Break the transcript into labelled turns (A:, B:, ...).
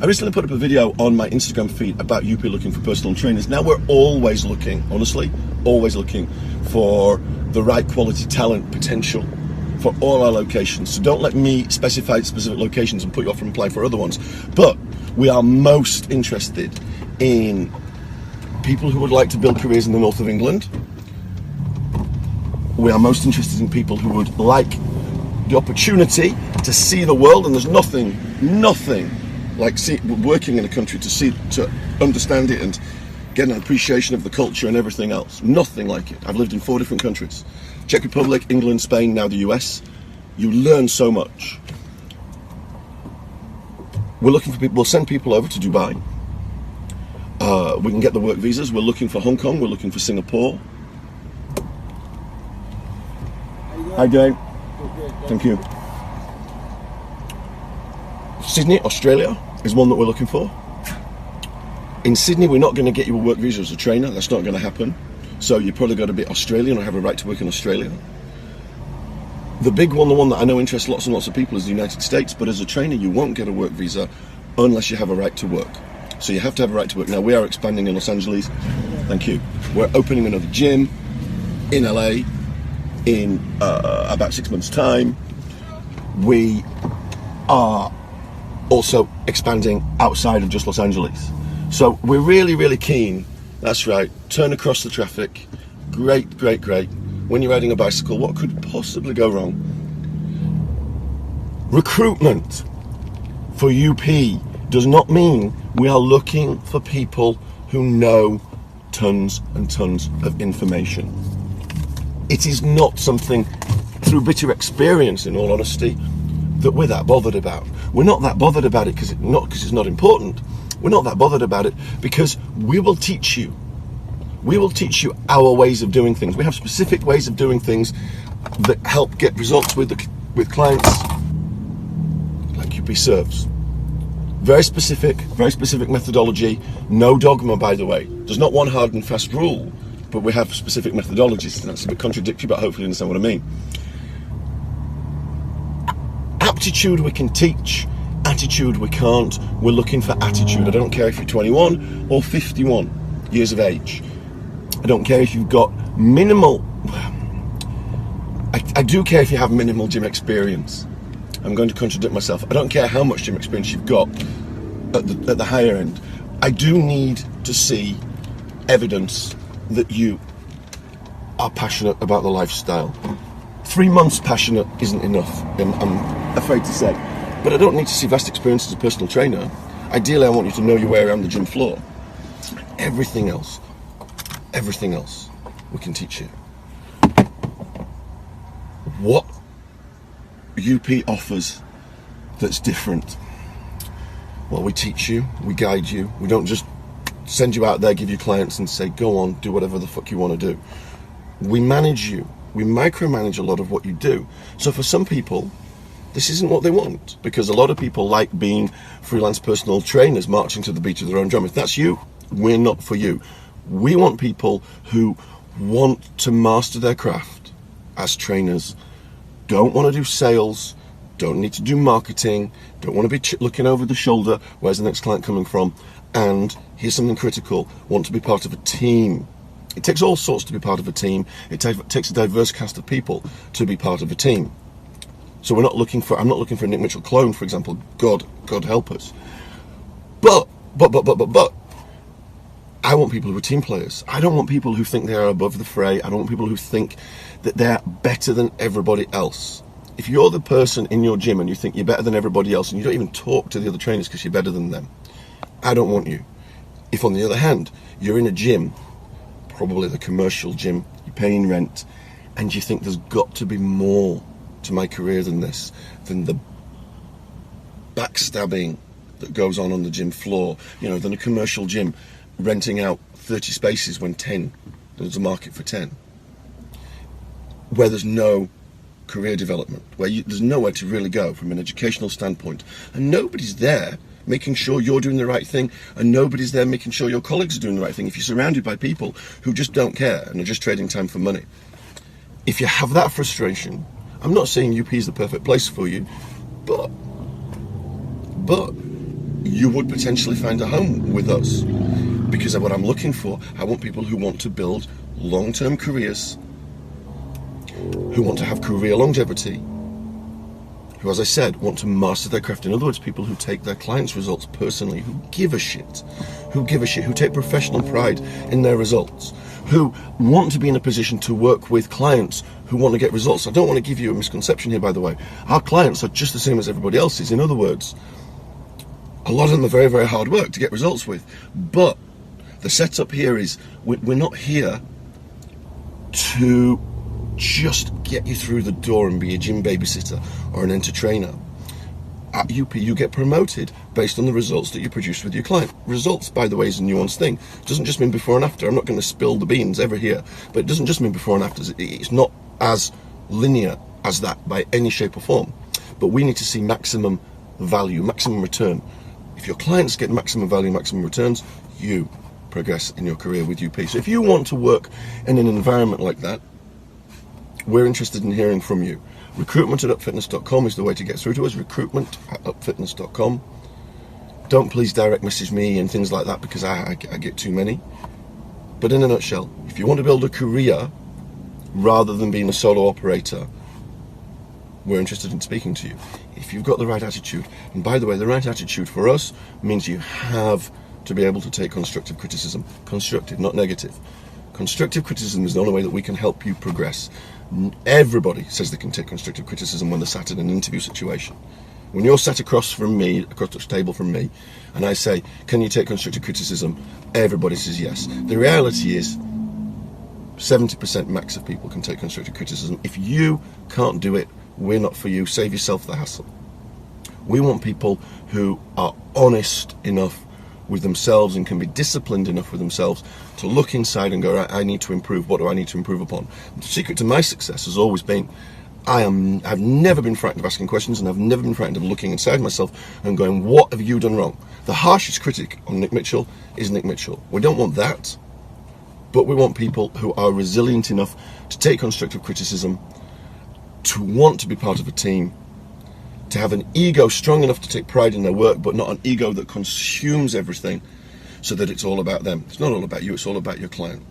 A: I recently put up a video on my Instagram feed about UP looking for personal trainers. Now we're always looking, honestly, always looking for the right quality talent potential for all our locations. So don't let me specify specific locations and put you off from applying for other ones. But we are most interested in people who would like to build careers in the north of England. We are most interested in people who would like the opportunity to see the world, and there's nothing like working in a country to understand it and get an appreciation of the culture and everything else. Nothing like it. I've lived in 4 different countries: Czech Republic, England, Spain, now the US. You learn so much. We're looking for people. We'll send people over to Dubai. We can get the work visas. We're looking for Hong Kong. We're looking for Singapore. Hi, Dave. Thank you. Sydney, Australia is one that we're looking for. In Sydney, we're not going to get you a work visa as a trainer. That's not going to happen. So you've probably got to be Australian or have a right to work in Australia. The big one, the one that I know interests lots and lots of people, is the United States. But as a trainer, you won't get a work visa unless you have a right to work. So you have to have a right to work. Now, we are expanding in Los Angeles. Thank you. We're opening another gym in LA in about 6 months' time. We are also expanding outside of just Los Angeles. So we're really keen. That's right. Turn across the traffic. Great. When you're riding a bicycle, what could possibly go wrong? Recruitment for UP does not mean we are looking for people who know tons and tons of information. It is not something, through bitter experience, in all honesty, that we're that bothered about. We're not that bothered about it because it's not important. We're not that bothered about it because we will teach you. We will teach you our ways of doing things. We have specific ways of doing things that help get results with clients, like UP Serves. Very specific methodology. No dogma, by the way. There's not one hard and fast rule, but we have specific methodologies. And that's a bit contradictory, but hopefully you understand what I mean. Aptitude we can teach, attitude we can't. We're looking for attitude. I don't care if you're 21 or 51 years of age. I don't care if you've got minimal... I do care if you have minimal gym experience. I'm going to contradict myself. I don't care how much gym experience you've got at the higher end. I do need to see evidence that you are passionate about the lifestyle. 3 months passionate isn't enough, I'm afraid to say. But I don't need to see vast experience as a personal trainer. Ideally, I want you to know your way around the gym floor. Everything else we can teach you. What UP offers that's different? Well, we teach you, we guide you. We don't just send you out there, give you clients and say, go on, do whatever the fuck you want to do. We manage you. We micromanage a lot of what you do. So for some people, this isn't what they want, because a lot of people like being freelance personal trainers marching to the beat of their own drum. If that's you, we're not for you. We want people who want to master their craft as trainers, don't want to do sales, don't need to do marketing, don't want to be looking over the shoulder, where's the next client coming from, and here's something critical, want to be part of a team. It takes all sorts to be part of a team. It takes a diverse cast of people to be part of a team. So I'm not looking for a Nick Mitchell clone, for example. God help us. But I want people who are team players. I don't want people who think they are above the fray. I don't want people who think that they're better than everybody else. If you're the person in your gym and you think you're better than everybody else and you don't even talk to the other trainers because you're better than them, I don't want you. If, on the other hand, you're in a gym, probably the commercial gym, you're paying rent, and you think there's got to be more to my career than this, than the backstabbing that goes on the gym floor, than a commercial gym renting out 30 spaces when there's a market for 10, where there's no career development, where there's nowhere to really go from an educational standpoint, and nobody's there making sure you're doing the right thing, and nobody's there making sure your colleagues are doing the right thing. If you're surrounded by people who just don't care and are just trading time for money, if you have that frustration, I'm not saying UP is the perfect place for you, but you would potentially find a home with us. Because of what I'm looking for, I want people who want to build long-term careers, who want to have career longevity, who, as I said, want to master their craft. In other words, people who take their clients' results personally, who give a shit, who take professional pride in their results, who want to be in a position to work with clients who want to get results. I don't want to give you a misconception here, by the way. Our clients are just the same as everybody else's. In other words, a lot of them are very, very hard work to get results with. But the setup here is we're not here to just get you through the door and be a gym babysitter or an entertainer. At UP, you get promoted based on the results that you produce with your client. Results, by the way, is a nuanced thing. It doesn't just mean before and after. I'm not going to spill the beans ever here, but it doesn't just mean before and after. It's not as linear as that by any shape or form. But we need to see maximum value, maximum return. If your clients get maximum value, maximum returns, you progress in your career with UP. So if you want to work in an environment like that, we're interested in hearing from you. Recruitment@upfitness.com is the way to get through to us. Recruitment@upfitness.com. Don't please direct message me and things like that, because I get too many. But in a nutshell, if you want to build a career rather than being a solo operator, we're interested in speaking to you. If you've got the right attitude, and by the way, the right attitude for us means you have to be able to take constructive criticism. Constructive, not negative. Constructive criticism is the only way that we can help you progress. Everybody says they can take constructive criticism when they're sat in an interview situation. When you're sat across from me, across the table from me, and I say, can you take constructive criticism? Everybody says yes. The reality is 70% max of people can take constructive criticism. If you can't do it, we're not for you. Save yourself the hassle. We want people who are honest enough with themselves and can be disciplined enough with themselves to look inside and go, right, I need to improve. What do I need to improve upon? The secret to my success has always been, I've never been frightened of asking questions, and I've never been frightened of looking inside myself and going, what have you done wrong? The harshest critic on Nick Mitchell is Nick Mitchell. We don't want that, but we want people who are resilient enough to take constructive criticism, to want to be part of a team, to have an ego strong enough to take pride in their work, but not an ego that consumes everything so that it's all about them. It's not all about you, it's all about your client.